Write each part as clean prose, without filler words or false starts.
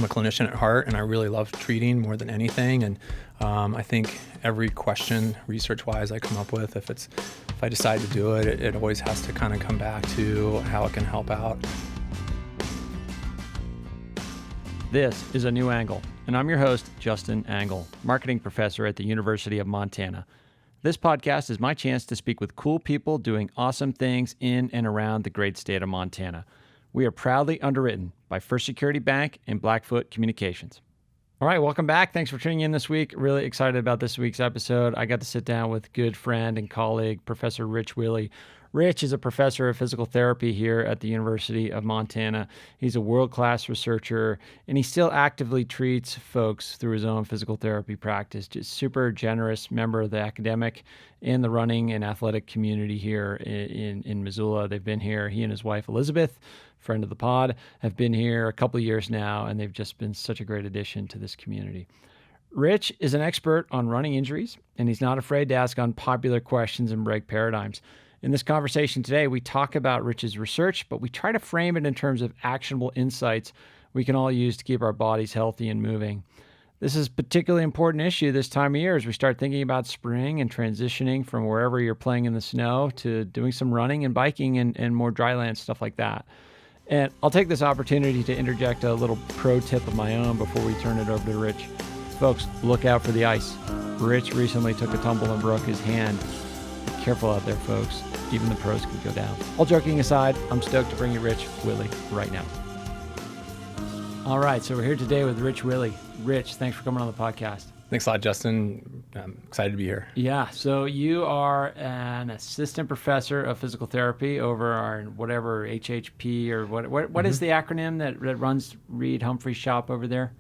I'm a clinician at heart, and I really love treating more than anything. And I think every question, research-wise, I come up with, if I decide to do it, it always has to kind of come back to how it can help out. This is A New Angle, and I'm your host, Justin Angle, marketing professor at the University of Montana. This podcast is my chance to speak with cool people doing awesome things in and around the great state of Montana. We are proudly underwritten by First Security Bank and Blackfoot Communications. All right, welcome back. Thanks for tuning in this week. Really excited about this week's episode. I got to sit down with good friend and colleague, Professor Rich Willy. Rich is a professor of physical therapy here at the University of Montana. He's a world-class researcher, and he still actively treats folks through his own physical therapy practice. Just super generous member of the academic and the running and athletic community here in Missoula. They've been here. He and his wife, Elizabeth, friend of the pod, have been here a couple of years now, and they've just been such a great addition to this community. Rich is an expert on running injuries, and he's not afraid to ask unpopular questions and break paradigms. In this conversation today, we talk about Rich's research, but we try to frame it in terms of actionable insights we can all use to keep our bodies healthy and moving. This is a particularly important issue this time of year as we start thinking about spring and transitioning from wherever you're playing in the snow to doing some running and biking and more dryland stuff like that. And I'll take this opportunity to interject a little pro tip of my own before we turn it over to Rich. Folks, look out for the ice. Rich recently took a tumble and broke his hand. Be careful out there, folks. Even the pros can go down. All joking aside, I'm stoked to bring you Rich Willy right now. All right, so we're here today with Rich Willy. Rich, thanks for coming on the podcast. Thanks a lot, Justin. I'm excited to be here. Yeah, so you are an assistant professor of physical therapy over our whatever HHP or what is the acronym that runs Reed Humphrey's shop over there?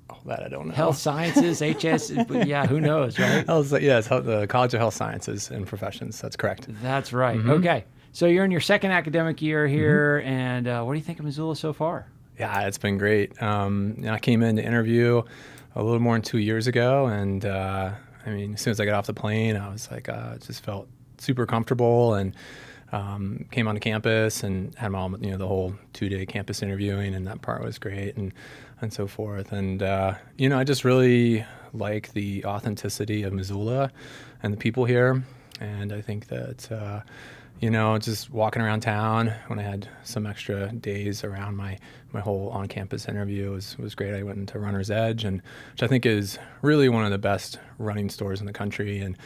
Oh, that I don't know. Health Sciences, HS, yeah, who knows, right? It's the College of Health Sciences and Professions. That's correct. That's right. Okay, so you're in your second academic year here, and what do you think of Missoula so far? Yeah, it's been great. I came in to interview a little more than 2 years ago, and as soon as I got off the plane, I was like, just felt super comfortable, and came onto campus and had the whole 2-day campus interviewing, and that part was great, and so forth. And I just really like the authenticity of Missoula and the people here, and I think that just walking around town when I had some extra days around my whole on-campus interview was great. I went into Runner's Edge, which I think is really one of the best running stores in the country, and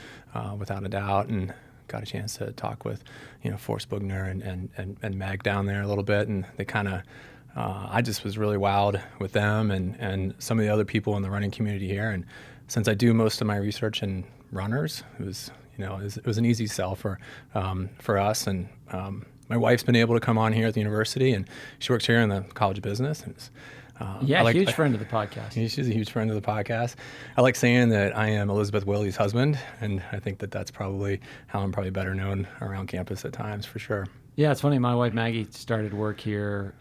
without a doubt, and got a chance to talk with Forrest Bugner and Meg down there a little bit, and they kind of I just was really wowed with them and some of the other people in the running community here. And since I do most of my research in runners, it was an easy sell for us. And my wife's been able to come on here at the university, and she works here in the College of Business. And huge friend of the podcast. She's a huge friend of the podcast. I like saying that I am Elizabeth Willy's husband, and I think that that's probably how I'm probably better known around campus at times, for sure. Yeah, it's funny. My wife Maggie started work here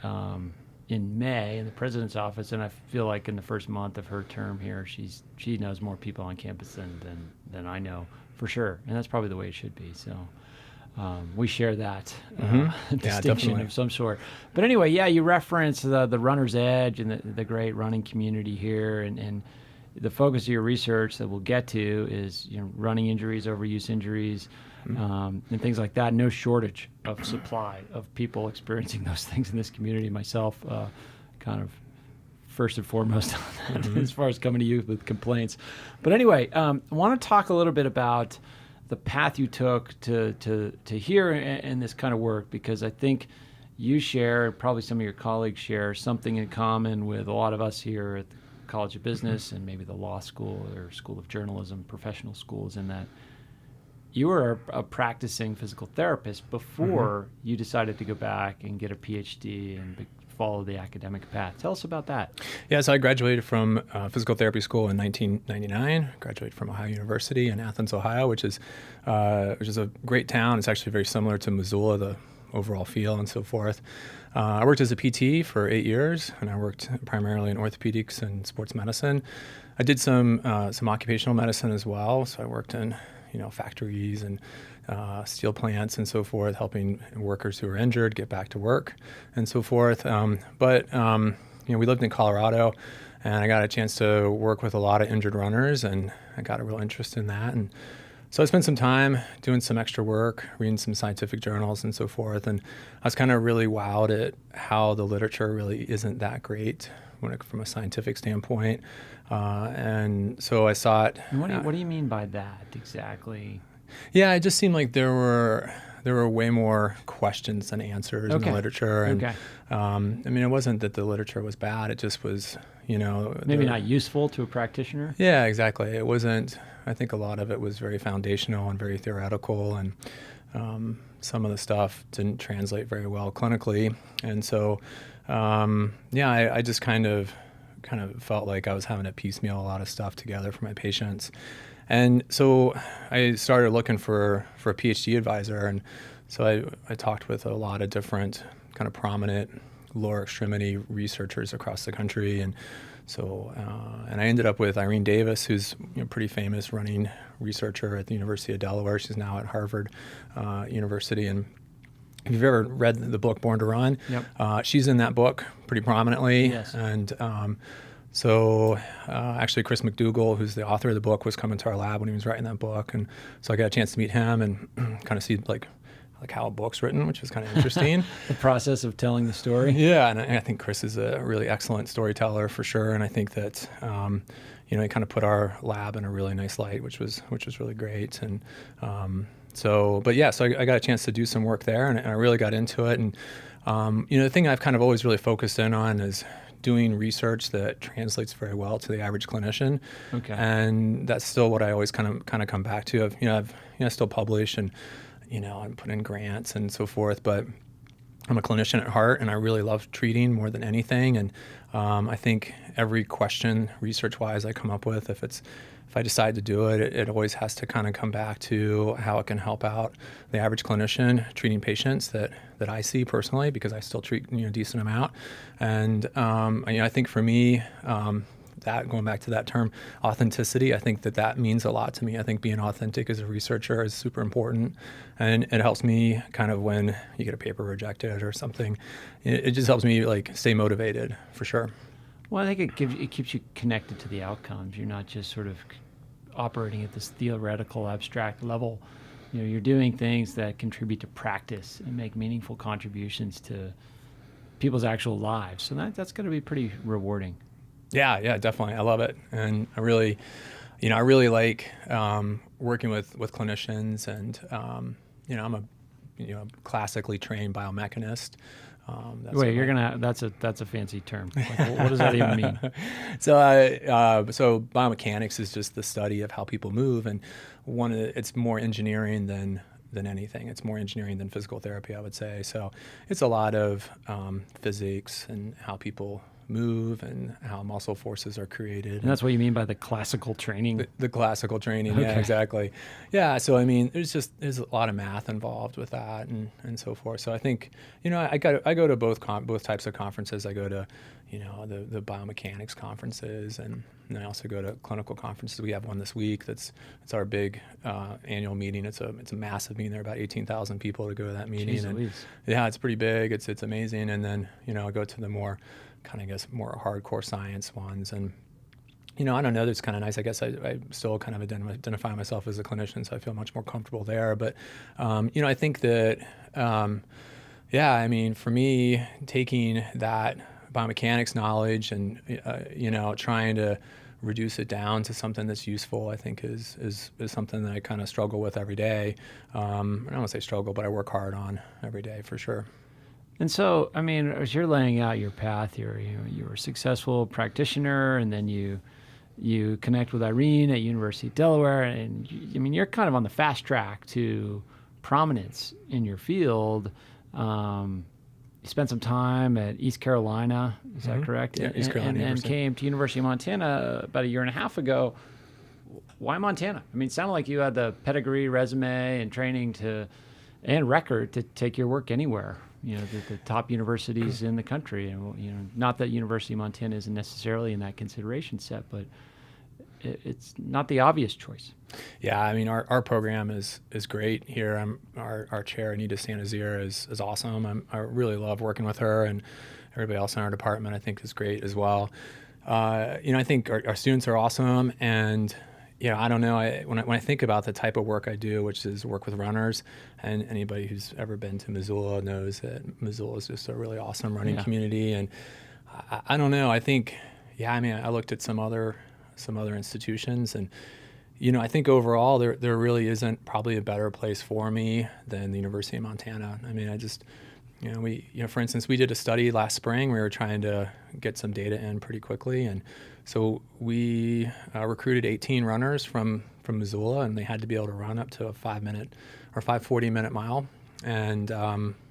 in May in the president's office, and I feel like in the first month of her term here, she knows more people on campus than I know, for sure, and that's probably the way it should be. So we share that distinction of some sort. But anyway, yeah, you reference the Runner's Edge and the great running community here, and the focus of your research that we'll get to is running injuries, overuse injuries, and things like that. No shortage of supply of people experiencing those things in this community. Myself, kind of first and foremost on that, as far as coming to you with complaints. But anyway, I want to talk a little bit about the path you took to here in this kind of work, because I think you share, probably some of your colleagues share, something in common with a lot of us here at the College of Business and maybe the law school or School of Journalism, professional schools, in that you were a practicing physical therapist before you decided to go back and get a PhD and follow the academic path. Tell us about that. Yeah, so I graduated from physical therapy school in 1999. Graduated from Ohio University in Athens, Ohio, which is a great town. It's actually very similar to Missoula, the overall feel and so forth. I worked as a PT for 8 years, and I worked primarily in orthopedics and sports medicine. I did some occupational medicine as well, so I worked in factories and steel plants and so forth, helping workers who are injured get back to work and so forth. But we lived in Colorado, and I got a chance to work with a lot of injured runners, and I got a real interest in that. And so I spent some time doing some extra work, reading some scientific journals and so forth. And I was kind of really wowed at how the literature really isn't that great from a scientific standpoint. And so I saw it. And what do you mean by that exactly? Yeah, it just seemed like there were way more questions than answers in the literature. And I mean, it wasn't that the literature was bad. It just was, maybe not useful to a practitioner. Yeah, exactly. It wasn't. I think a lot of it was very foundational and very theoretical, and some of the stuff didn't translate very well clinically. And so, I just kind of felt like I was having to piecemeal a lot of stuff together for my patients. And so I started looking for a PhD advisor, and so I talked with a lot of different kind of prominent lower extremity researchers across the country, and so and I ended up with Irene Davis, who's pretty famous running researcher at the University of Delaware. She's now at Harvard University, and if you've ever read the book Born to Run, she's in that book pretty prominently. Yes. And so actually Chris McDougall, who's the author of the book, was coming to our lab when he was writing that book. And so I got a chance to meet him and kind of see like how a book's written, which was kind of interesting. The process of telling the story. Yeah, and I think Chris is a really excellent storyteller for sure. And I think that he kind of put our lab in a really nice light, which was really great. And so I got a chance to do some work there, and I really got into it. And the thing I've kind of always really focused in on is doing research that translates very well to the average clinician. Okay. And that's still what I always kind of come back to. I've still publish and I put in grants and so forth, but I'm a clinician at heart, and I really love treating more than anything. And I think every question research-wise I come up with, if I decide to do it, it always has to kind of come back to how it can help out the average clinician treating patients that I see personally, because I still treat a decent amount. And I think for me, that going back to that term authenticity, I think that means a lot to me. I think being authentic as a researcher is super important, and it helps me kind of when you get a paper rejected or something. It just helps me like stay motivated for sure. Well, I think it keeps you connected to the outcomes. You're not just sort of operating at this theoretical, abstract level. You're doing things that contribute to practice and make meaningful contributions to people's actual lives. So that's going to be pretty rewarding. Yeah, definitely. I love it, and I really like working with clinicians, and I'm a classically trained biomechanist. That's a fancy term. Like, what does that even mean? So biomechanics is just the study of how people move, and it's more engineering than anything. It's more engineering than physical therapy, I would say. So it's a lot of physics and how people move and how muscle forces are created. And that's what you mean by the classical training? The classical training, okay. Yeah, exactly. Yeah, so I mean, there's a lot of math involved with that and so forth. So I think, I go to both types of conferences. I go to, the biomechanics conferences, and I also go to clinical conferences. We have one this week. It's our big annual meeting. It's a massive meeting. There are about 18,000 people to go to that meeting. Jeez, and yeah, it's pretty big. It's amazing. And then, I go to the more more hardcore science ones. And, I don't know, that's kind of nice. I guess I still kind of identify myself as a clinician, so I feel much more comfortable there. But, I think that, for me, taking that biomechanics knowledge and, trying to reduce it down to something that's useful, I think is something that I kind of struggle with every day. I don't want to say struggle, but I work hard on every day for sure. And so, as you're laying out your path, you're a successful practitioner, and then you connect with Irene at University of Delaware, and you're kind of on the fast track to prominence in your field. You spent some time at East Carolina, is that correct? Yeah, East Carolina and came to University of Montana about a year and a half ago. Why Montana? It sounded like you had the pedigree, resume, and training and record to take your work anywhere. The top universities in the country, and not that University of Montana isn't necessarily in that consideration set, but it's not the obvious choice. Yeah, our program is great here. Our chair Anita Sanazir is awesome. I really love working with her, and everybody else in our department, I think, is great as well. I think our students are awesome. And, I don't know, when I think about the type of work I do, which is work with runners, and anybody who's ever been to Missoula knows that Missoula is just a really awesome running community. And I don't know, I think, I looked at some other institutions, and, I think overall there really isn't probably a better place for me than the University of Montana. I mean, I just, for instance, we did a study last spring. We were trying to get some data in pretty quickly, and so we recruited 18 runners from Missoula, and they had to be able to run up to a 5-minute or 5:40-minute mile, and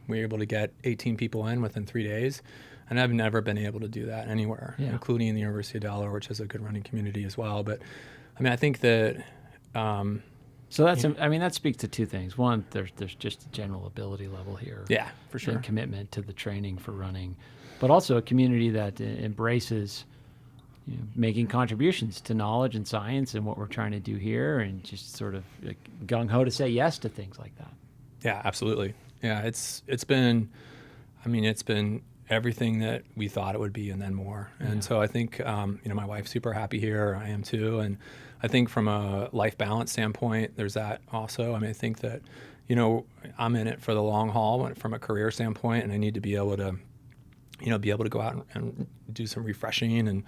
we were able to get 18 people in within 3 days. And I've never been able to do that anywhere, including the University of Delaware, which is a good running community as well. But I mean, I think that. So that's, that speaks to two things. One, there's just a general ability level here. Yeah, for sure. And commitment to the training for running, but also a community that embraces making contributions to knowledge and science and what we're trying to do here, and just sort of gung-ho to say yes to things like that. Yeah, absolutely. Yeah, it's been everything that we thought it would be and then more. And so I think, my wife's super happy here. I am too. And I think from a life balance standpoint, there's that also. I mean, I think that, I'm in it for the long haul from a career standpoint, and I need to be able to, go out and do some refreshing, and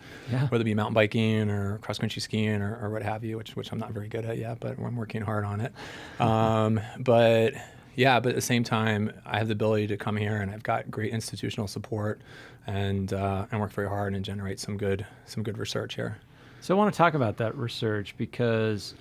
whether it be mountain biking or cross-country skiing or what have you, which I'm not very good at yet, but I'm working hard on it. But at the same time, I have the ability to come here, and I've got great institutional support, and work very hard and generate some good research here. So I want to talk about that research, because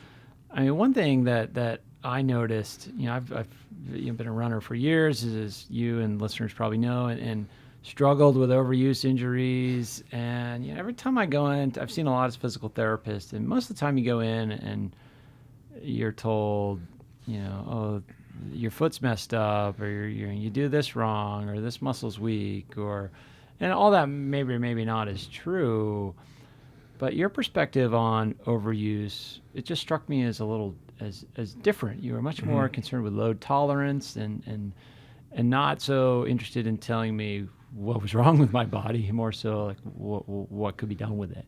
one thing that I noticed, I've been a runner for years, as you and listeners probably know, and struggled with overuse injuries. And every time I go in, I've seen a lot of physical therapists, and most of the time you go in and you're told, oh, your foot's messed up, or you do this wrong, or this muscle's weak, and all that maybe or maybe not is true. But your perspective on overuse, it just struck me as a little as different. You were much more concerned with load tolerance and not so interested in telling me what was wrong with my body, more so like what could be done with it.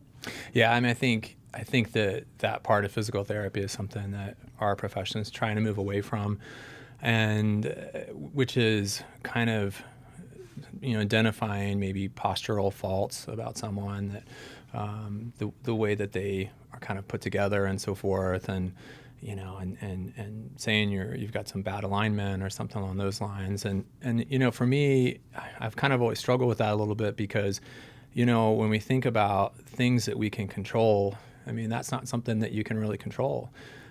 Yeah, I think that part of physical therapy is something that our profession is trying to move away from, and which is kind of identifying maybe postural faults about someone, that the way that they are kind of put together and so forth, and and saying you've got some bad alignment or something along those lines. And for me, I've kind of always struggled with that a little bit, because when we think about things that we can control, that's not something that you can really control.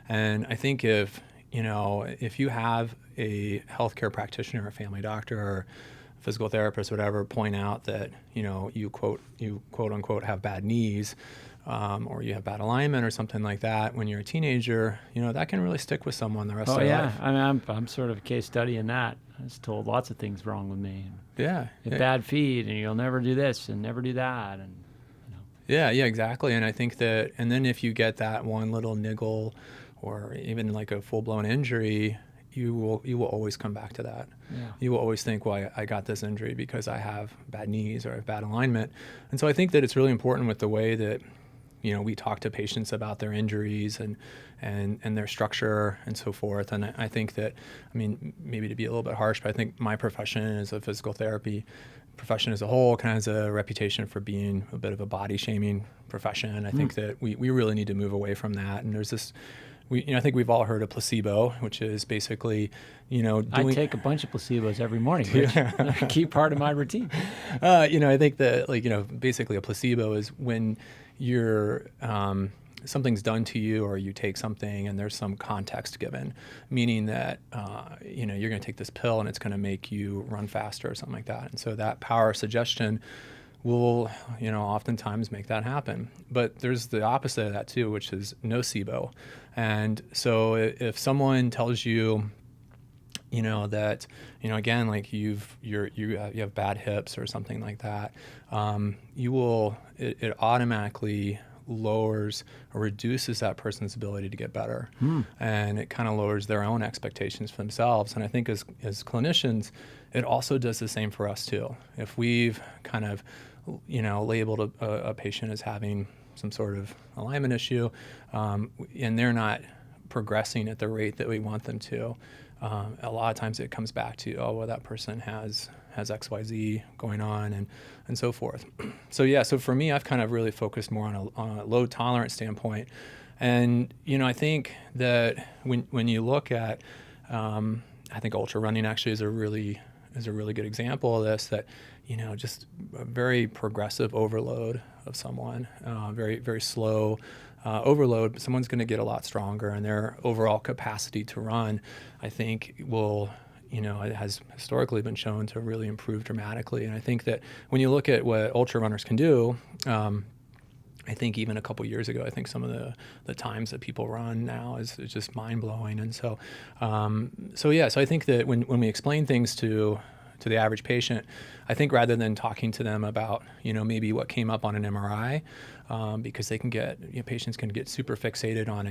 And I think if you have a healthcare practitioner, or a family doctor, or physical therapist, whatever, point out that you quote unquote have bad knees, or you have bad alignment or something like that when you're a teenager, that can really stick with someone the rest of their life. I'm sort of a case study in that. I was told lots of things wrong with me. Yeah. You have bad feet, and you'll never do this and never do that, and Yeah, exactly. And I think that, and then if you get that one little niggle, or even like a full-blown injury, you will always come back to that. Yeah. You will always think, well, I got this injury because I have bad knees or I have bad alignment. And so I think that it's really important with the way that we talk to patients about their injuries and their structure and so forth. And I think that, maybe to be a little bit harsh, but I think my profession as a physical therapy profession as a whole kind of has a reputation for being a bit of a body shaming profession. And I think that we really need to move away from that. And there's this, I think we've all heard of placebo, which is basically, I take a bunch of placebos every morning, which is a key part of my routine. I think that, basically a placebo is when you're, something's done to you, or you take something and there's some context given, meaning that, you're going to take this pill and it's going to make you run faster or something like that. And so that power of suggestion will, oftentimes make that happen. But there's the opposite of that too, which is nocebo. And so if someone tells you, that, again, like you have bad hips or something like that, it automatically lowers or reduces that person's ability to get better. And it kind of lowers their own expectations for themselves. And I think as clinicians, it also does the same for us too. If we've kind of, labeled a patient as having some sort of alignment issue, and they're not progressing at the rate that we want them to, a lot of times it comes back to, oh, well, that person has XYZ going on and so forth. So for me, I've kind of really focused more on a load tolerance standpoint. And, I think that when you look at, I think ultra running actually is a really good example of this, that, just a very progressive overload of someone, very, very slow overload, but someone's going to get a lot stronger, and their overall capacity to run, I think, will, it has historically been shown to really improve dramatically. And I think that when you look at what ultra runners can do, I think even a couple years ago, I think some of the times that people run now is just mind blowing. And so I think that when we explain things to the average patient, I think rather than talking to them about, maybe what came up on an MRI, because they can patients can get super fixated on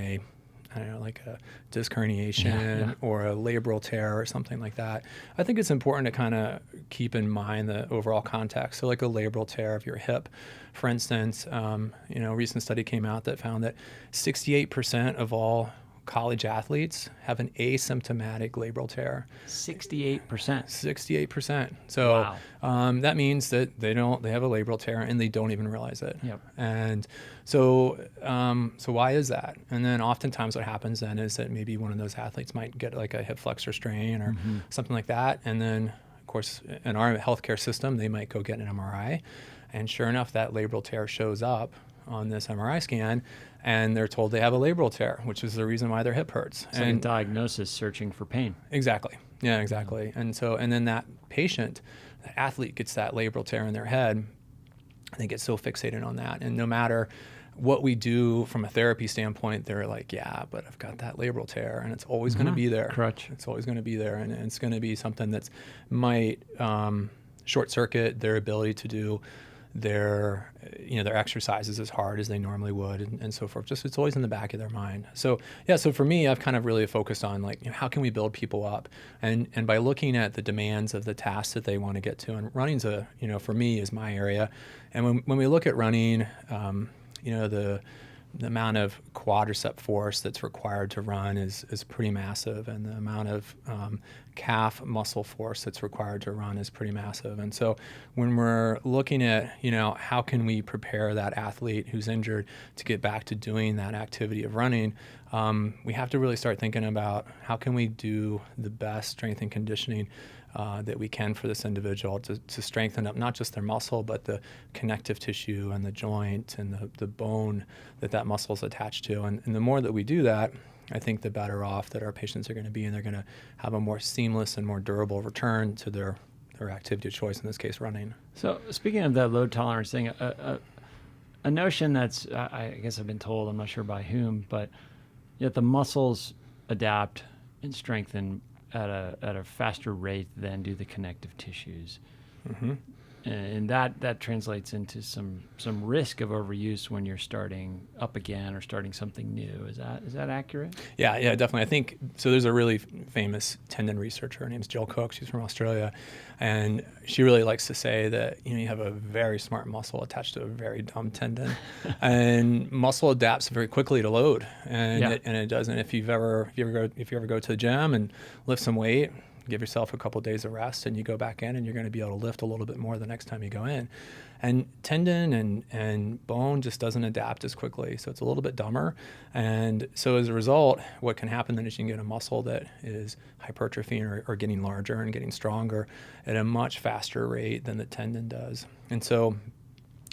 like a disc herniation or a labral tear or something like that. I think it's important to kind of keep in mind the overall context. So like a labral tear of your hip, for instance, a recent study came out that found that 68% of all college athletes have an asymptomatic labral tear. 68%. 68%. So wow. That means that they have a labral tear and they don't even realize it. Yep. And so why is that? And then oftentimes what happens then is that maybe one of those athletes might get like a hip flexor strain or something like that. And then, of course, in our healthcare system, they might go get an MRI. And sure enough, that labral tear shows up on this MRI scan, and they're told they have a labral tear, which is the reason why their hip hurts. It's like a diagnosis searching for pain. Exactly. Yeah, exactly. And then that patient, that athlete, gets that labral tear in their head, and they get so fixated on that. And no matter what we do from a therapy standpoint, they're like, yeah, but I've got that labral tear, and it's always going to be there. Crutch. It's always going to be there, and it's going to be something that might short circuit their ability to do their exercises as hard as they normally would, and so forth. Just, it's always in the back of their mind. So for me, I've kind of really focused on like, how can we build people up, and by looking at the demands of the tasks that they want to get to. And running's for me is my area. And when we look at running, the amount of quadricep force that's required to run is pretty massive, and the amount of calf muscle force that's required to run is pretty massive. And so when we're looking at, how can we prepare that athlete who's injured to get back to doing that activity of running, we have to really start thinking about how can we do the best strength and conditioning that we can for this individual to strengthen up not just their muscle, but the connective tissue and the joint and the bone that muscle is attached to. And the more that we do that, I think the better off that our patients are going to be, and they're going to have a more seamless and more durable return to their activity of choice, in this case, running. So speaking of that load tolerance thing, a notion that's, I guess I've been told, I'm not sure by whom, but yet the muscles adapt and strengthen at a faster rate than do the connective tissues. Mm-hmm. And that translates into some risk of overuse when you're starting up again or starting something new. Is that accurate? Yeah, definitely. I think so. There's a really famous tendon researcher. Her name's Jill Cook. She's from Australia, and she really likes to say that you have a very smart muscle attached to a very dumb tendon, and muscle adapts very quickly to load, and it does. And if you ever go to the gym and lift some weight, give yourself a couple of days of rest, and you go back in, and you're going to be able to lift a little bit more the next time you go in. And tendon and bone just doesn't adapt as quickly, so it's a little bit dumber. And so as a result, what can happen then is you can get a muscle that is hypertrophying or getting larger and getting stronger at a much faster rate than the tendon does. And so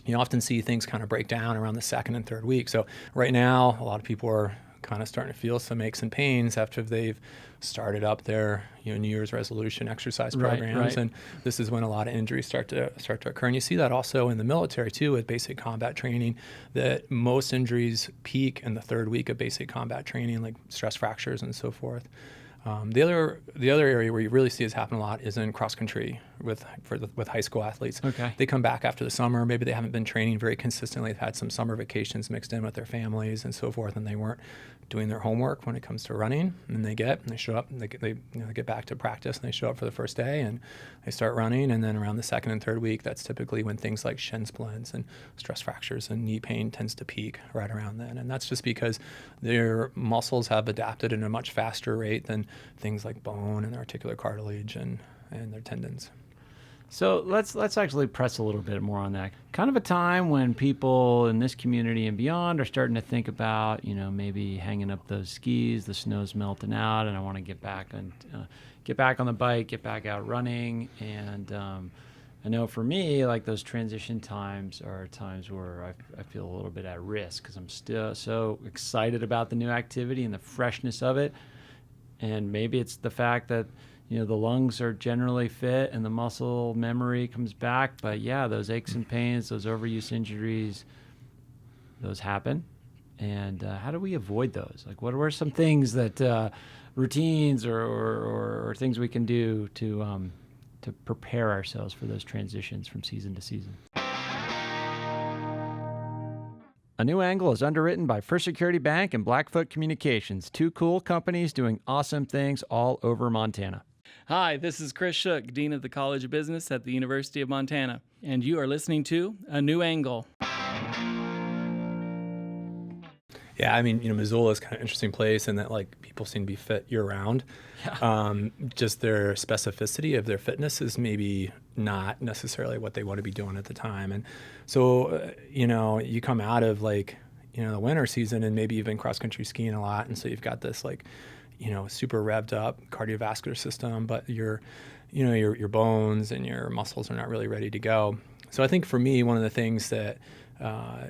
you often see things kind of break down around the second and third week. So right now, a lot of people are kind of starting to feel some aches and pains after they've started up their New Year's resolution exercise programs, right. And this is when a lot of injuries start to occur. And you see that also in the military too, with basic combat training, that most injuries peak in the third week of basic combat training, like stress fractures and so forth. The other area where you really see this happen a lot is in cross country with high school athletes. Okay. They come back after the summer. Maybe they haven't been training very consistently. They've had some summer vacations mixed in with their families and so forth, and they weren't doing their homework when it comes to running. And they show up, and they get back to practice, and they show up for the first day, and they start running. And then around the second and third week, that's typically when things like shin splints and stress fractures and knee pain tends to peak right around then. And that's just because their muscles have adapted at a much faster rate than things like bone and articular cartilage and their tendons. So let's actually press a little bit more on that. Kind of a time when people in this community and beyond are starting to think about, maybe hanging up those skis. The snow's melting out, and I want to get back on the bike, get back out running. And I know for me, like those transition times are times where I feel a little bit at risk because I'm still so excited about the new activity and the freshness of it. And maybe it's the fact that the lungs are generally fit and the muscle memory comes back. But yeah, those aches and pains, those overuse injuries, those happen. And how do we avoid those? Like, what are some things that routines or things we can do to prepare ourselves for those transitions from season to season? A New Angle is underwritten by First Security Bank and Blackfoot Communications, two cool companies doing awesome things all over Montana. Hi, this is Chris Shook, Dean of the College of Business at the University of Montana, and you are listening to A New Angle. Yeah, I mean, Missoula is kind of an interesting place in that like people seem to be fit year round. Yeah. Just their specificity of their fitness is maybe not necessarily what they want to be doing at the time. And so, you come out of like, the winter season and maybe you've been cross country skiing a lot. And so you've got this like, super revved up cardiovascular system, but your bones and your muscles are not really ready to go. So I think for me, one of the things that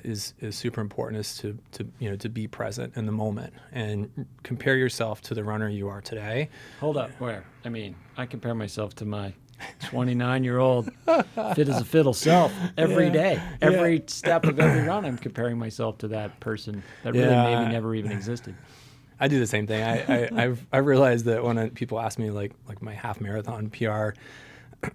is super important is to be present in the moment and compare yourself to the runner you are today. Hold up, where? I mean, I compare myself to my 29-year-old fit as a fiddle self every day. Every step of every run, I'm comparing myself to that person that really maybe never even existed. I do the same thing. I've realized that when people ask me like my half marathon PR,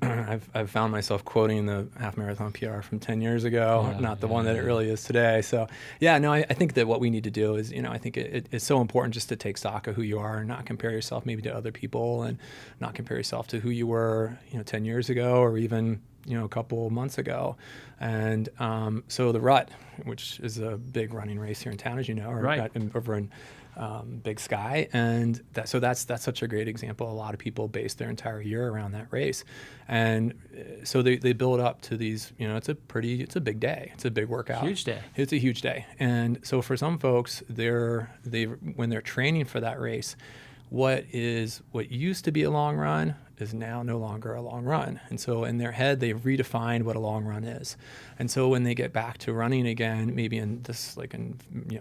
I've found myself quoting the half marathon PR from 10 years ago, not the one that it really is today. So I think that what we need to do is, I think it's so important just to take stock of who you are and not compare yourself maybe to other people and not compare yourself to who you were, 10 years ago or even, a couple months ago. And so the Rut, which is a big running race here in town, as you know, right. Over in Big Sky, and that's such a great example. A lot of people base their entire year around that race, and so they build up to these. It's a big day. It's a big workout. Huge day. It's a huge day, and so for some folks, when they're training for that race, what used to be a long run is now no longer a long run. And so in their head, they've redefined what a long run is. And so when they get back to running again, maybe in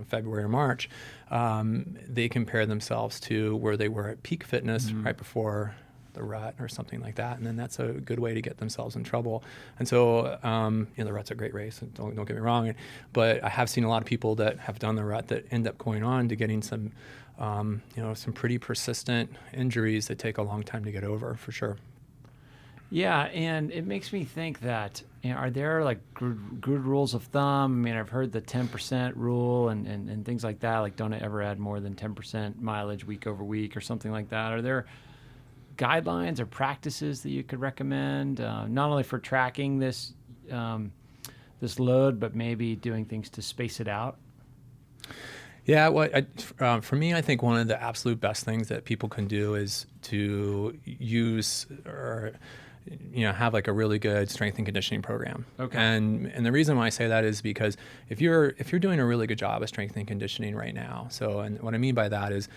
February or March, they compare themselves to where they were at peak fitness right before the Rut or something like that. And then that's a good way to get themselves in trouble. And so, the Rut's a great race, and don't get me wrong, but I have seen a lot of people that have done the Rut that end up going on to getting some pretty persistent injuries that take a long time to get over, for sure. Yeah, and it makes me think that, are there like good rules of thumb? I mean, I've heard the 10% rule and things like that, like don't ever add more than 10% mileage week over week or something like that. Are there guidelines or practices that you could recommend, not only for tracking this load, but maybe doing things to space it out? Yeah, for me, I think one of the absolute best things that people can do is to use or have like a really good strength and conditioning program. Okay. And the reason why I say that is because if you're doing a really good job of strength and conditioning right now, and what I mean by that is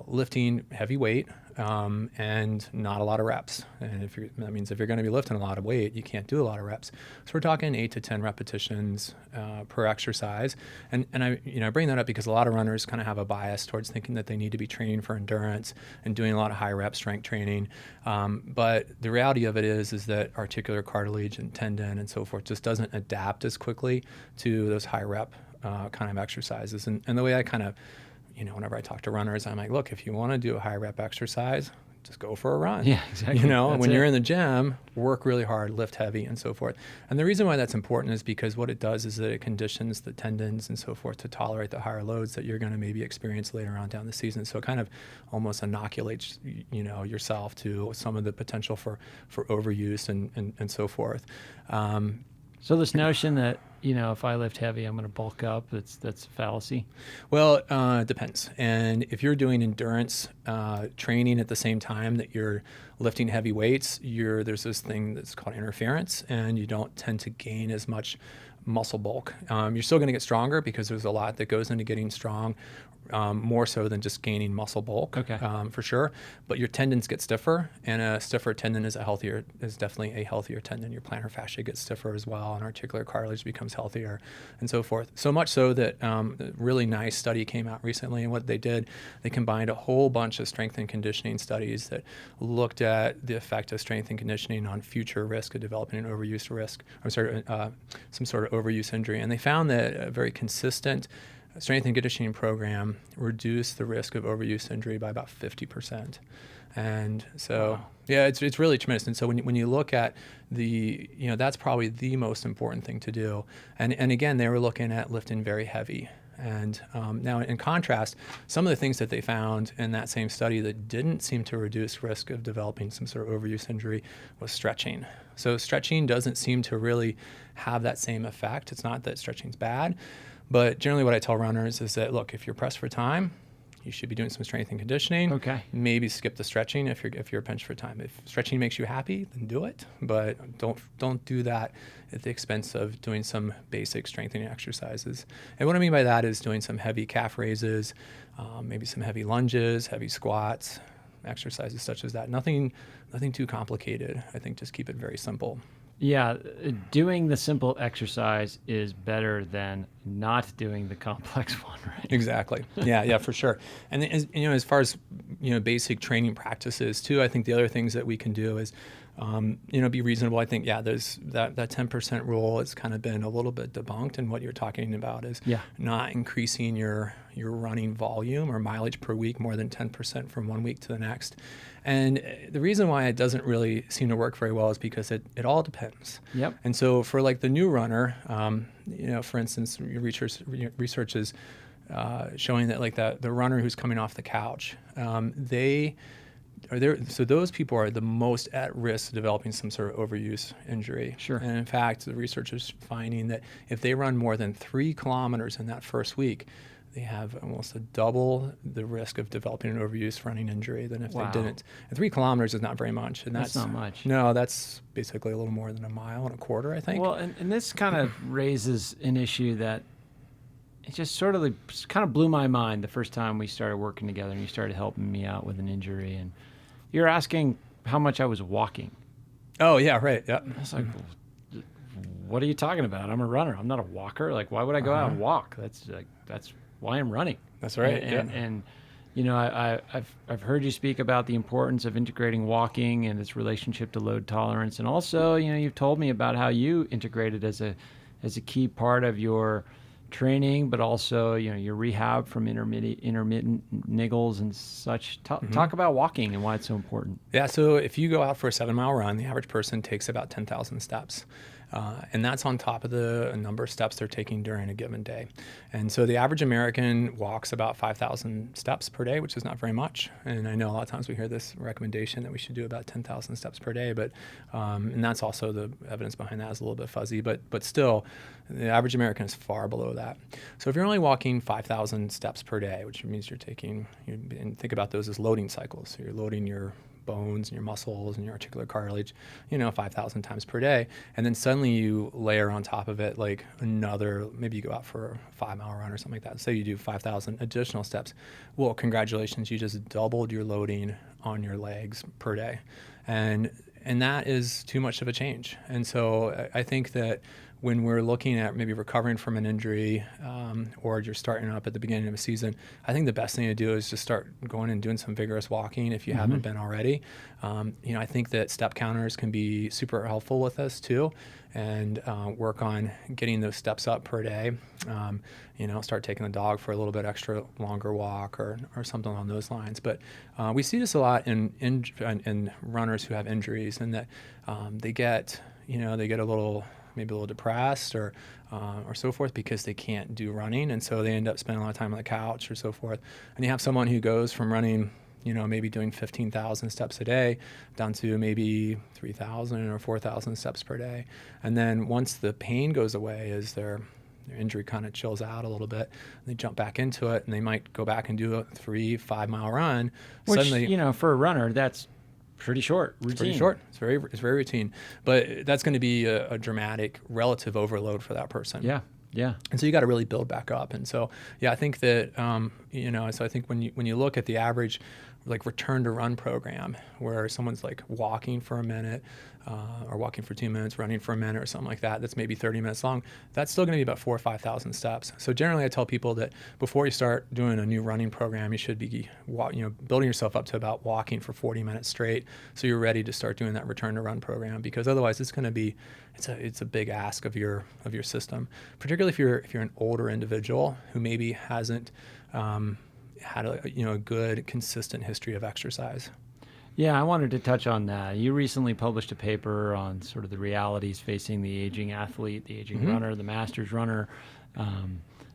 lifting heavy weight and not a lot of reps. And that means if you're going to be lifting a lot of weight, you can't do a lot of reps. So we're talking 8 to 10 repetitions per exercise. And I bring that up because a lot of runners kind of have a bias towards thinking that they need to be training for endurance and doing a lot of high rep strength training. But the reality of it is that articular cartilage and tendon and so forth just doesn't adapt as quickly to those high rep kind of exercises. And the way I kind of whenever I talk to runners, I'm like, look, if you want to do a high rep exercise, just go for a run. Yeah, exactly. When you're in the gym, work really hard, lift heavy, and so forth. And the reason why that's important is because what it does is that it conditions the tendons and so forth to tolerate the higher loads that you're going to maybe experience later on down the season. So it kind of almost inoculates, yourself to some of the potential for overuse and so forth. So this notion that, if I lift heavy, I'm going to bulk up, that's a fallacy? Well, it depends. And if you're doing endurance training at the same time that you're lifting heavy weights, there's this thing that's called interference, and you don't tend to gain as much muscle bulk. You're still going to get stronger because there's a lot that goes into getting strong, more so than just gaining muscle bulk, for sure. But your tendons get stiffer, and a stiffer tendon is definitely a healthier tendon. Your plantar fascia gets stiffer as well, and articular cartilage becomes healthier, and so forth. So much so that a really nice study came out recently, and what they did, they combined a whole bunch of strength and conditioning studies that looked at the effect of strength and conditioning on future risk of developing an overuse risk, some sort of overuse injury. And they found that a very consistent strength and conditioning program reduced the risk of overuse injury by about 50%. And so, wow. Yeah, it's really tremendous. And so when you look at that's probably the most important thing to do. And again, they were looking at lifting very heavy. And now, in contrast, some of the things that they found in that same study that didn't seem to reduce risk of developing some sort of overuse injury was stretching. So stretching doesn't seem to really have that same effect. It's not that stretching's bad, but generally what I tell runners is that, look, if you're pressed for time, you should be doing some strength and conditioning. Okay. Maybe skip the stretching if you're pinched for time. If stretching makes you happy, then do it. But don't do that at the expense of doing some basic strengthening exercises. And what I mean by that is doing some heavy calf raises, maybe some heavy lunges, heavy squats, exercises such as that. Nothing too complicated. I think just keep it very simple. Yeah, doing the simple exercise is better than not doing the complex one, right? Exactly. Yeah, for sure. And as far as basic training practices too, I think the other things that we can do is be reasonable. I think there's that 10% rule has kind of been a little bit debunked, and what you're talking about is not increasing your running volume or mileage per week more than 10% from one week to the next. And the reason why it doesn't really seem to work very well is because it all depends. Yep. And so for like the new runner, for instance, your research is showing that like the runner who's coming off the couch, so those people are the most at risk of developing some sort of overuse injury. Sure. And in fact, the research is finding that if they run more than 3 kilometers in that first week, they have almost a double the risk of developing an overuse running injury than if they didn't. And 3 kilometers is not very much. And that's not much. No, that's basically a little more than 1.25 miles, I think. Well, and this kind of raises an issue that it just sort of kind of blew my mind the first time we started working together and you started helping me out with an injury. And you're asking how much I was walking. Oh, yeah, right. Yeah. I was like, what are you talking about? I'm a runner. I'm not a walker. Like, why would I go out and walk? That's why I'm running. That's right. And I've heard you speak about the importance of integrating walking and its relationship to load tolerance, and also you've told me about how you integrate it as a key part of your training, but also your rehab from intermittent niggles and such. Talk about walking and why it's so important. Yeah. So if you go out for a 7-mile run, the average person takes about 10,000 steps. And that's on top of the number of steps they're taking during a given day. And so the average American walks about 5,000 steps per day, which is not very much. And I know a lot of times we hear this recommendation that we should do about 10,000 steps per day, but and that's also the evidence behind that is a little bit fuzzy, but still, the average American is far below that. So if you're only walking 5,000 steps per day, which means and think about those as loading cycles. So you're loading your bones and your muscles and your articular cartilage, 5,000 times per day. And then suddenly you layer on top of it like another, maybe you go out for a 5-mile run or something like that. Say you do 5,000 additional steps. Well, congratulations, you just doubled your loading on your legs per day. And that is too much of a change. And so I think that when we're looking at maybe recovering from an injury, or you're starting up at the beginning of a season, I think the best thing to do is just start going and doing some vigorous walking if you haven't been already. I think that step counters can be super helpful with this too, and work on getting those steps up per day. Start taking the dog for a little bit extra longer walk or something along those lines. But we see this a lot in runners who have injuries, and that they get maybe a little depressed or so forth because they can't do running, and so they end up spending a lot of time on the couch or so forth. And you have someone who goes from running, maybe doing 15,000 steps a day down to maybe 3,000 or 4,000 steps per day. And then once the pain goes away, as their injury kind of chills out a little bit, they jump back into it, and they might go back and do a 3-5 mile run. Which, suddenly, for a runner, that's pretty short routine. It's pretty short. It's very routine. But that's going to be a dramatic relative overload for that person. Yeah. And so you got to really build back up. And so, I think that, so I think when you look at the average return to run program, where someone's walking for a minute, or walking for 2 minutes, running for a minute or something like that, that's maybe 30 minutes long, that's still going to be about 4,000 or 5,000 steps. So generally I tell people that before you start doing a new running program, you should be building yourself up to about walking for 40 minutes straight, so you're ready to start doing that return to run program, because otherwise it's going to be it's a big ask of your system, particularly if you're an older individual who maybe hasn't had a good consistent history of exercise. Yeah, I wanted to touch on that. You recently published a paper on sort of the realities facing the aging athlete, the aging runner, the masters runner.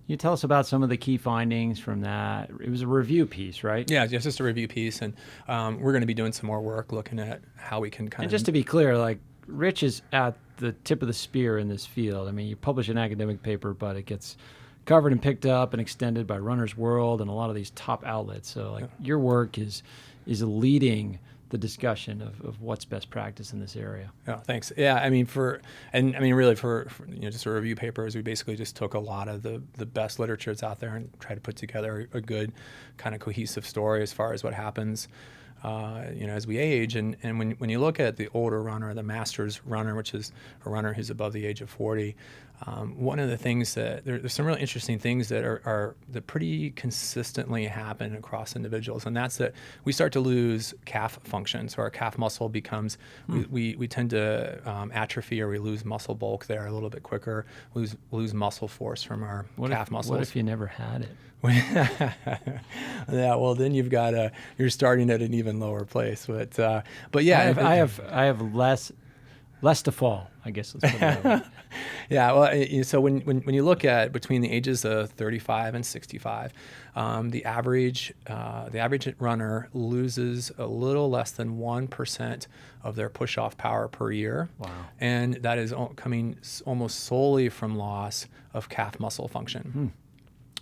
You tell us about some of the key findings from that. It was a review piece, right? Yeah, it's just a review piece, and we're going to be doing some more work looking at how we can And just to be clear, Rich is at the tip of the spear in this field. I mean, you publish an academic paper, but it gets covered and picked up and extended by Runner's World and a lot of these top outlets. So your work is leading the discussion of what's best practice in this area. Yeah, thanks. Yeah, I mean, really for just a review paper, is we basically just took a lot of the best literature that's out there and tried to put together a good kind of cohesive story as far as what happens as we age. And when you look at the older runner, the masters runner, which is a runner who's above the age of 40, one of the things that there's some really interesting things that are that pretty consistently happen across individuals, and that's that we start to lose calf function. So our calf muscle becomes we tend to atrophy, or we lose muscle bulk there a little bit quicker, lose muscle force from our calf muscles. What if you never had it? Yeah, well then you're starting at an even lower place. But yeah, I have less to fall, I guess. Let's put it that way. Yeah, well, so when you look at between the ages of 35 and 65, the average runner loses a little less than 1% of their push-off power per year. Wow. And that is coming almost solely from loss of calf muscle function.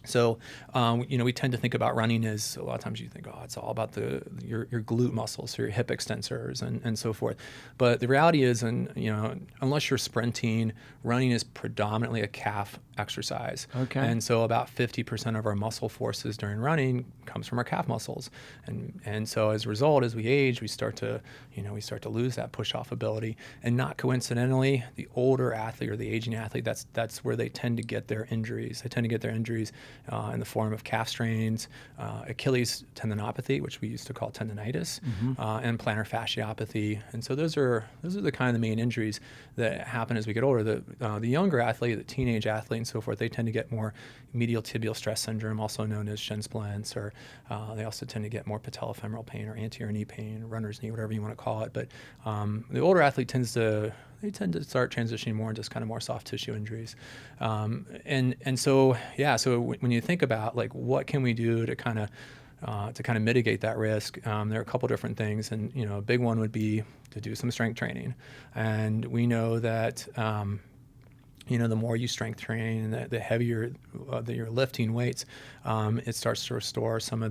So, we tend to think about running as, a lot of times you think, it's all about your glute muscles, so your hip extensors and so forth. But the reality is, unless you're sprinting, running is predominantly a calf exercise. Okay. And so about 50% of our muscle forces during running comes from our calf muscles. And so as a result, as we age, we start to lose that push-off ability. And not coincidentally, the older athlete or the aging athlete, that's where they tend to get their injuries. They tend to get their injuries in the form of calf strains, Achilles tendinopathy, which we used to call tendinitis, and plantar fasciopathy. And so those are the kind of the main injuries that happen as we get older. The younger athlete, the teenage athlete, and so forth, they tend to get more medial tibial stress syndrome, also known as shin splints, or they also tend to get more patellofemoral pain or anterior knee pain, runner's knee, whatever you want to call it. But the older athlete tend to start transitioning more into just kind of more soft tissue injuries. So when you think about what can we do to kind of mitigate that risk, there are a couple different things, and a big one would be to do some strength training. And we know that the more you strength train, and the heavier that you're lifting weights, it starts to restore some of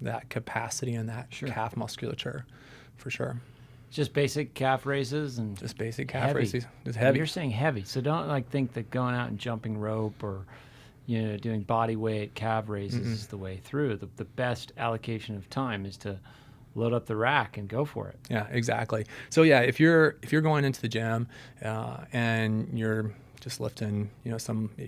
that capacity and that calf musculature, for sure. Just basic calf raises and just basic calf heavy. raises. Just heavy. You're saying heavy, so don't think that going out and jumping rope or doing body weight calf raises is the way through. The best allocation of time is to load up the rack and go for it. Yeah, exactly. So yeah, if you're going into the gym and you're just lifting, you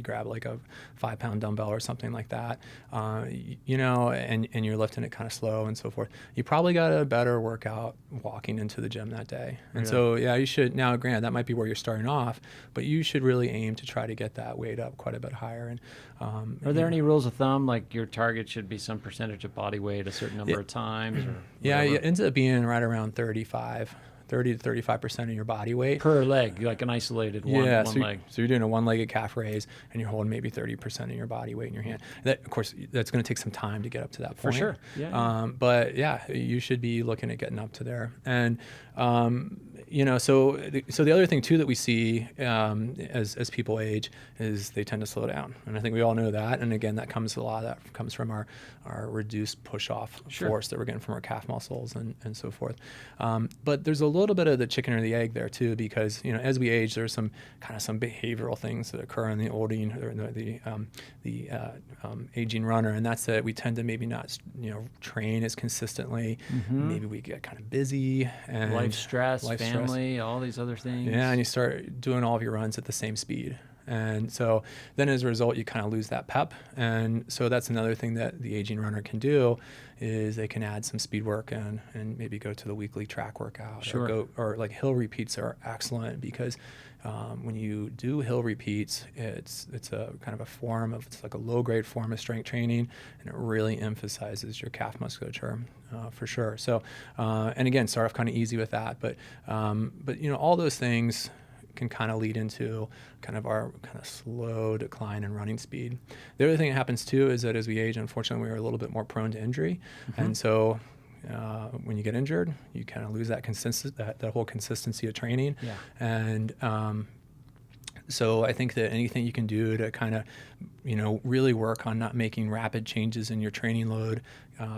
grab like a 5-pound dumbbell or something like that, and you're lifting it kind of slow and so forth, you probably got a better workout walking into the gym that day. And so, you should, now granted, that might be where you're starting off, but you should really aim to try to get that weight up quite a bit higher. And are there any rules of thumb, like your target should be some percentage of body weight a certain number of times? Or it ends up being right around 30 to 35% of your body weight per leg, like an isolated one leg. So you're doing a one-legged calf raise, and you're holding maybe 30% of your body weight in your hand. That, of course, that's going to take some time to get up to that point. For sure. But you should be looking at getting up to there. And so the other thing too that we see as people age is they tend to slow down, and I think we all know that. And again, a lot of that comes from our reduced push-off force that we're getting from our calf muscles and so forth. But there's a little bit of the chicken or the egg there too, because as we age, there's some behavioral things that occur in the olding or the aging runner, and that's that we tend to maybe not train as consistently. Maybe we get kind of busy and life stress, family, all these other things. Yeah, and you start doing all of your runs at the same speed. And so then as a result, you kind of lose that pep. And so that's another thing that the aging runner can do is they can add some speed work and maybe go to the weekly track workout or like hill repeats are excellent because when you do hill repeats, it's a kind of it's like a low grade form of strength training, and it really emphasizes your calf musculature for sure. So, and again, start off kind of easy with that, but all those things can kind of lead into kind of our kind of slow decline in running speed. The other thing that happens too is that as we age, unfortunately, we are a little bit more prone to injury. And so when you get injured, you kind of lose that that whole consistency of training. And so I think that anything you can do to kind of, really work on not making rapid changes in your training load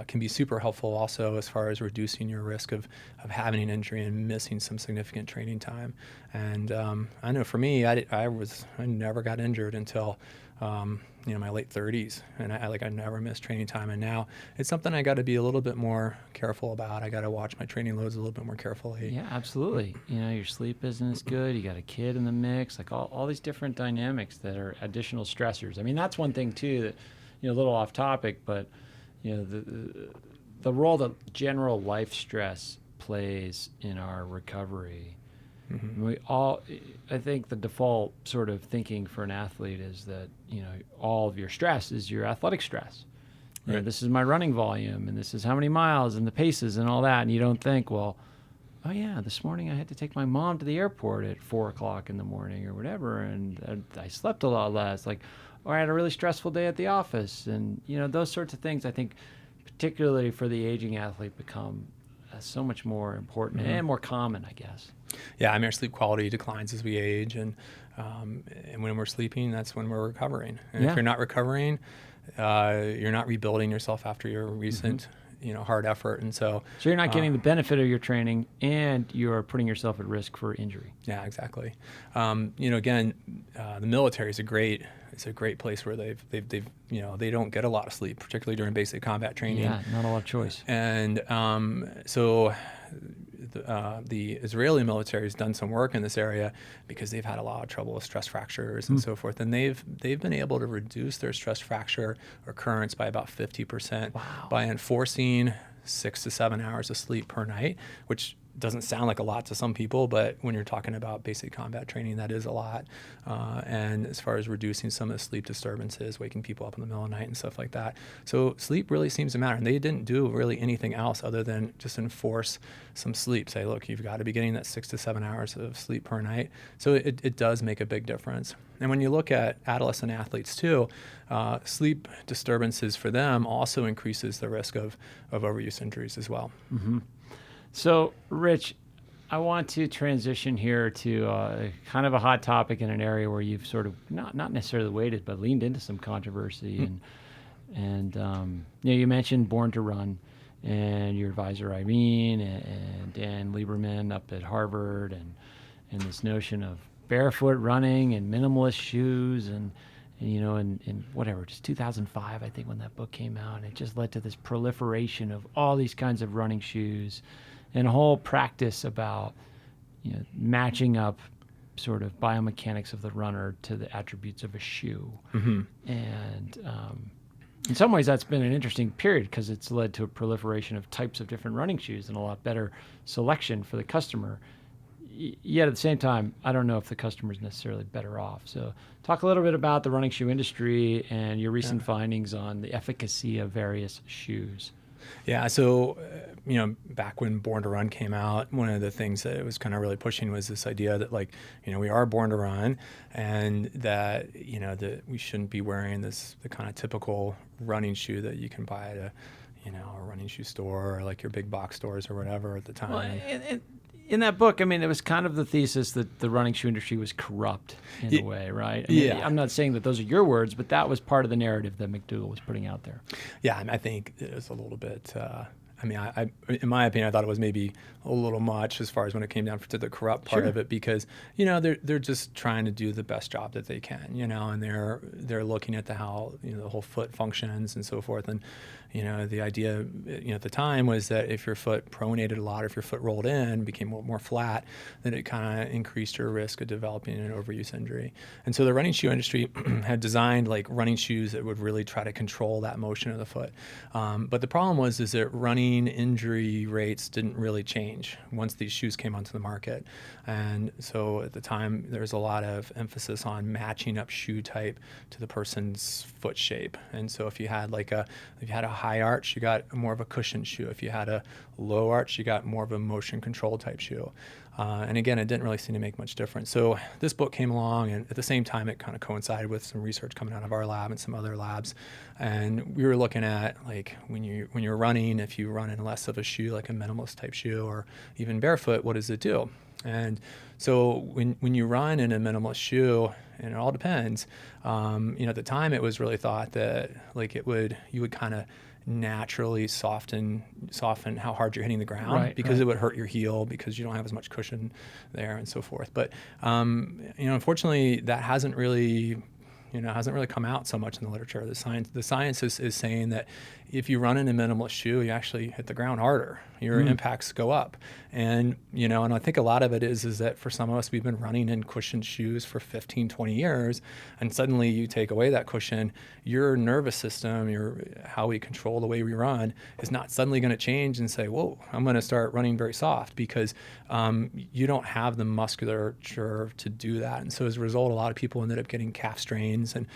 can be super helpful also as far as reducing your risk of having an injury and missing some significant training time. And I know for me, I never got injured until my late 30s, and I never missed training time. And now it's something I got to be a little bit more careful about. I got to watch my training loads a little bit more carefully. Yeah, absolutely. Your sleep isn't as good. You got a kid in the mix, like all these different dynamics that are additional stressors. I mean, that's one thing too that, a little off topic, but the role that general life stress plays in our recovery. I think the default sort of thinking for an athlete is that, all of your stress is your athletic stress. Right. This is my running volume, and this is how many miles and the paces and all that. And you don't think, well, oh yeah, this morning I had to take my mom to the airport at 4:00 in the morning or whatever. And I slept a lot less. Or I had a really stressful day at the office. And, those sorts of things, I think, particularly for the aging athlete, become so much more important and more common, I guess. Yeah, our sleep quality declines as we age, and when we're sleeping, that's when we're recovering. And if you're not recovering, you're not rebuilding yourself after your recent, hard effort, and so you're not getting the benefit of your training, and you're putting yourself at risk for injury. Yeah, exactly. Again, the military is a great place where they don't get a lot of sleep, particularly during basic combat training. Yeah, not a lot of choice. And so the Israeli military has done some work in this area because they've had a lot of trouble with stress fractures and so forth, and they've been able to reduce their stress fracture occurrence by about 50% by enforcing 6 to 7 hours of sleep per night, which doesn't sound like a lot to some people, but when you're talking about basic combat training, that is a lot. And as far as reducing some of the sleep disturbances, waking people up in the middle of the night and stuff like that. So sleep really seems to matter. And they didn't do really anything else other than just enforce some sleep. Say, look, you've got to be getting that 6 to 7 hours of sleep per night. So it does make a big difference. And when you look at adolescent athletes too, sleep disturbances for them also increases the risk of overuse injuries as well. Mm-hmm. So, Rich, I want to transition here to kind of a hot topic in an area where you've sort of not necessarily waited, but leaned into some controversy. And you mentioned Born to Run and your advisor Irene and Dan Lieberman up at Harvard and this notion of barefoot running and minimalist shoes and in whatever, just 2005, I think, when that book came out, and it just led to this proliferation of all these kinds of running shoes and a whole practice about, matching up sort of biomechanics of the runner to the attributes of a shoe. And in some ways, that's been an interesting period because it's led to a proliferation of types of different running shoes and a lot better selection for the customer. Yet at the same time, I don't know if the customer is necessarily better off. So talk a little bit about the running shoe industry and your recent findings on the efficacy of various shoes. Yeah, so, back when Born to Run came out, one of the things that it was kind of really pushing was this idea that, we are born to run, and that, that we shouldn't be wearing the kind of typical running shoe that you can buy at a running shoe store or like your big box stores or whatever at the time. Well, in that book, it was kind of the thesis that the running shoe industry was corrupt in a way, right? I'm not saying that those are your words, but that was part of the narrative that McDougall was putting out there. Yeah, I think it was a little bit. I in my opinion, I thought it was maybe a little much as far as when it came down to the corrupt part of it, because they're just trying to do the best job that they can, and they're looking at how the whole foot functions and so forth, and the idea at the time was that if your foot pronated a lot, or if your foot rolled in, became more flat, then it kind of increased your risk of developing an overuse injury. And so the running shoe industry had designed running shoes that would really try to control that motion of the foot. But the problem is that running injury rates didn't really change once these shoes came onto the market. And so at the time, there was a lot of emphasis on matching up shoe type to the person's foot shape. And so if you had a high arch, you got more of a cushioned shoe. If you had a low arch, you got more of a motion control type shoe. And again, it didn't really seem to make much difference. So this book came along, and at the same time, it kind of coincided with some research coming out of our lab and some other labs. And we were looking at when you're running, if you run in less of a shoe, like a minimalist type shoe, or even barefoot, what does it do? And so when you run in a minimalist shoe, and it all depends, at the time it was really thought that you would kind of naturally soften how hard you're hitting the ground, because it would hurt your heel because you don't have as much cushion there and so forth. But unfortunately, that hasn't really come out so much in the literature. The science is saying that if you run in a minimalist shoe, you actually hit the ground harder. Your impacts go up. And I think a lot of it is that for some of us, we've been running in cushioned shoes for 15, 20 years, and suddenly you take away that cushion, your nervous system, how we control the way we run is not suddenly going to change and say, whoa, I'm going to start running very soft, because you don't have the musculature to do that. And so as a result, a lot of people ended up getting calf strains and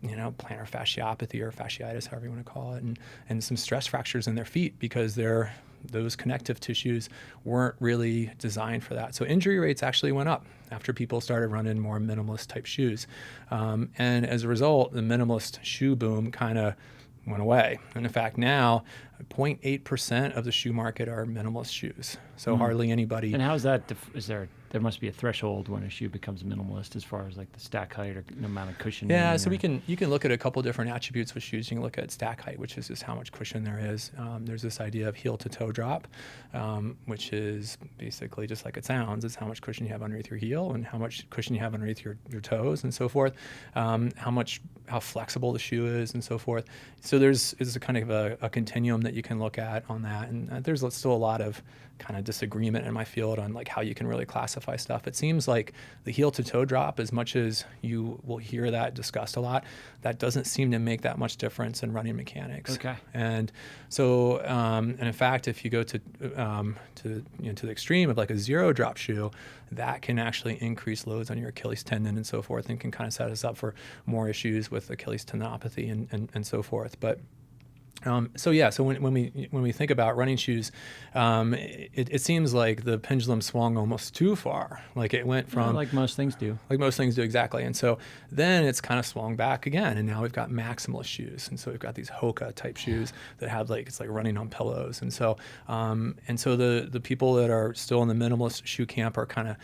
plantar fasciopathy or fasciitis, however you want to call it, and some stress fractures in their feet, because those connective tissues weren't really designed for that. So injury rates actually went up after people started running more minimalist type shoes. And as a result, the minimalist shoe boom kind of went away. And in fact, now 0.8% of the shoe market are minimalist shoes. So hardly anybody. And how is that? There must be a threshold when a shoe becomes minimalist as far as the stack height or the amount of cushion. Yeah, so you can look at a couple different attributes with shoes. You can look at stack height, which is just how much cushion there is. There's this idea of heel to toe drop, which is basically just like it sounds. It's how much cushion you have underneath your heel and how much cushion you have underneath your toes and so forth. How flexible the shoe is and so forth. So there's a kind of a continuum that you can look at on that, and there's still a lot of kind of disagreement in my field on how you can really classify stuff. It seems like the heel to toe drop, as much as you will hear that discussed a lot, that doesn't seem to make that much difference in running mechanics. Okay. And so, and in fact, if you go to the extreme of a zero drop shoe, that can actually increase loads on your Achilles tendon and so forth, and can kind of set us up for more issues with Achilles tendinopathy and so forth. But so when we think about running shoes, it seems like the pendulum swung almost too far. It went from like most things do. Like most things do, exactly. And so then it's kind of swung back again, and now we've got maximalist shoes, and so we've got these Hoka type shoes that have it's like running on pillows, and so the people that are still in the minimalist shoe camp are kind of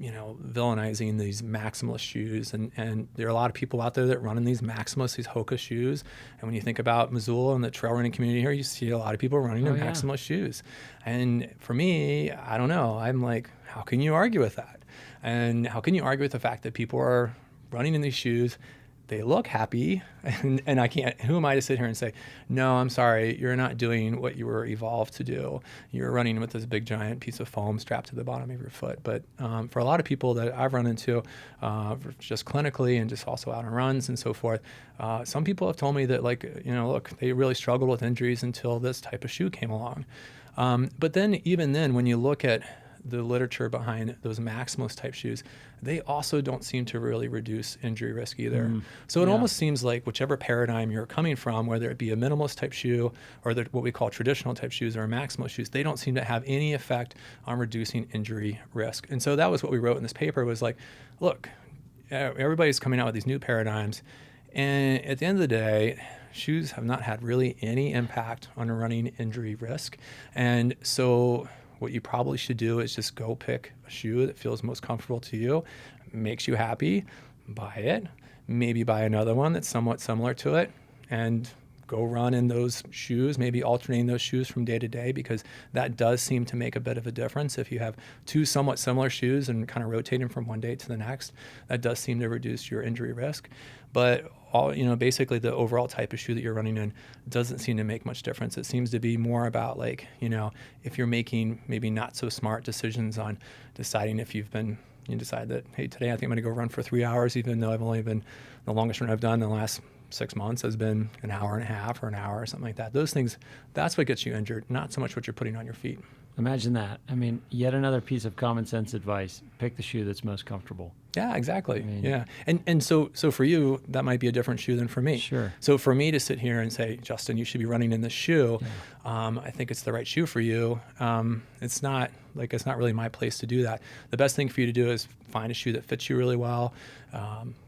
villainizing these maximalist shoes, and there are a lot of people out there that run in these Hoka shoes. And when you think about Missoula and the trail running community here, you see a lot of people running in maximalist shoes. And for me, I don't know. I'm like, how can you argue with that? And how can you argue with the fact that people are running in these shoes they look happy, and I can't, who am I to sit here and say, no, I'm sorry, you're not doing what you were evolved to do. You're running with this big giant piece of foam strapped to the bottom of your foot. But for a lot of people that I've run into, just clinically and just also out on runs and so forth, some people have told me that, like, look, they really struggled with injuries until this type of shoe came along. But then, even then, when you look at the literature behind those maximalist type shoes, they also don't seem to really reduce injury risk either. So it almost seems like whichever paradigm you're coming from, whether it be a minimalist type shoe or what we call traditional type shoes or maximalist shoes, they don't seem to have any effect on reducing injury risk. And so that was what we wrote in this paper, was like, look, everybody's coming out with these new paradigms, and at the end of the day, shoes have not had really any impact on running injury risk. And so what you probably should do is just go pick a shoe that feels most comfortable to you, makes you happy, buy it, maybe buy another one that's somewhat similar to it, and go run in those shoes, maybe alternating those shoes from day to day, because that does seem to make a bit of a difference. If you have two somewhat similar shoes and kind of rotating from one day to the next, that does seem to reduce your injury risk. But basically the overall type of shoe that you're running in doesn't seem to make much difference. It seems to be more about, like, if you're making maybe not so smart decisions on deciding if you decide that, hey, today I think I'm going to go run for 3 hours, even though the longest run I've done in the last 6 months has been an hour and a half or an hour or something like that. Those things, that's what gets you injured, not so much what you're putting on your feet. Imagine that. I mean, yet another piece of common sense advice. Pick the shoe that's most comfortable. Yeah, exactly. Yeah. And so for you, that might be a different shoe than for me. Sure. So for me to sit here and say, Justin, you should be running in this shoe, I think it's the right shoe for you. It's not really my place to do that. The best thing for you to do is find a shoe that fits you really well.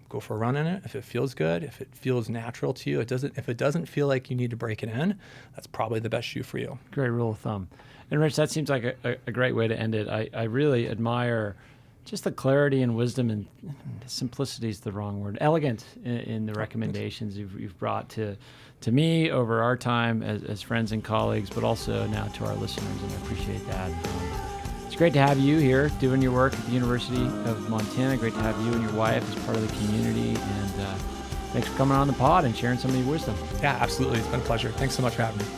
Go for a run in it. If it feels good, if it feels natural to you, if it doesn't feel like you need to break it in, that's probably the best shoe for you. Great rule of thumb. And Rich, that seems like a great way to end it. I really admire just the clarity and wisdom, and simplicity is the wrong word, elegant in the recommendations you've brought to me over our time as friends and colleagues, but also now to our listeners, and I appreciate that. It's great to have you here doing your work at the University of Montana. Great to have you and your wife as part of the community, and thanks for coming on the pod and sharing some of your wisdom. Yeah, absolutely. It's been a pleasure. Thanks so much for having me.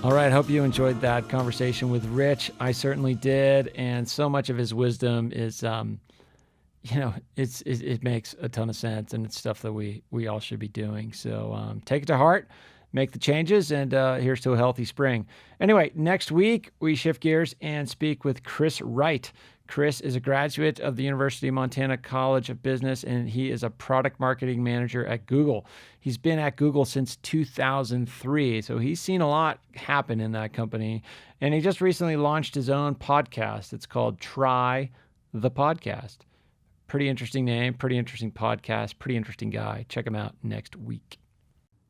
All right, hope you enjoyed that conversation with Rich. I certainly did, and so much of his wisdom is, it makes a ton of sense, and it's stuff that we all should be doing. So take it to heart, make the changes, and here's to a healthy spring. Anyway, next week we shift gears and speak with Chris Wright. Chris is a graduate of the University of Montana College of Business, and he is a product marketing manager at Google. He's been at Google since 2003, so he's seen a lot happen in that company. And he just recently launched his own podcast. It's called Try the Podcast. Pretty interesting name, pretty interesting podcast, pretty interesting guy. Check him out next week.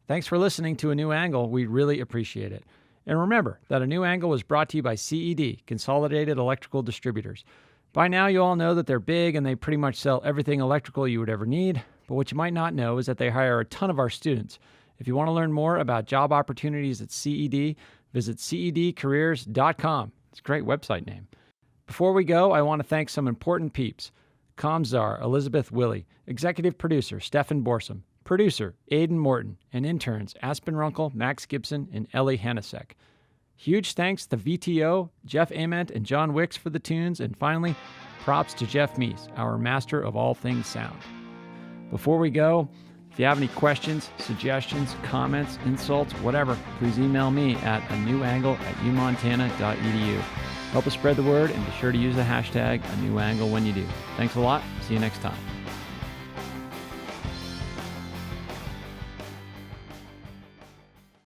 Thanks for listening to A New Angle. We really appreciate it. And remember that A New Angle was brought to you by CED, Consolidated Electrical Distributors. By now, you all know that they're big and they pretty much sell everything electrical you would ever need. But what you might not know is that they hire a ton of our students. If you want to learn more about job opportunities at CED, visit cedcareers.com. It's a great website name. Before we go, I want to thank some important peeps. Comzar, Elizabeth Willy, executive producer, Stefan Borsum, producer, Aidan Morton, and interns, Aspen Runkle, Max Gibson, and Ellie Hanasek. Huge thanks to VTO, Jeff Ament, and John Wicks for the tunes, and finally, props to Jeff Meese, our master of all things sound. Before we go, if you have any questions, suggestions, comments, insults, whatever, please email me at anewangle@umontana.edu. Help us spread the word, and be sure to use the hashtag #anewangle when you do. Thanks a lot. See you next time.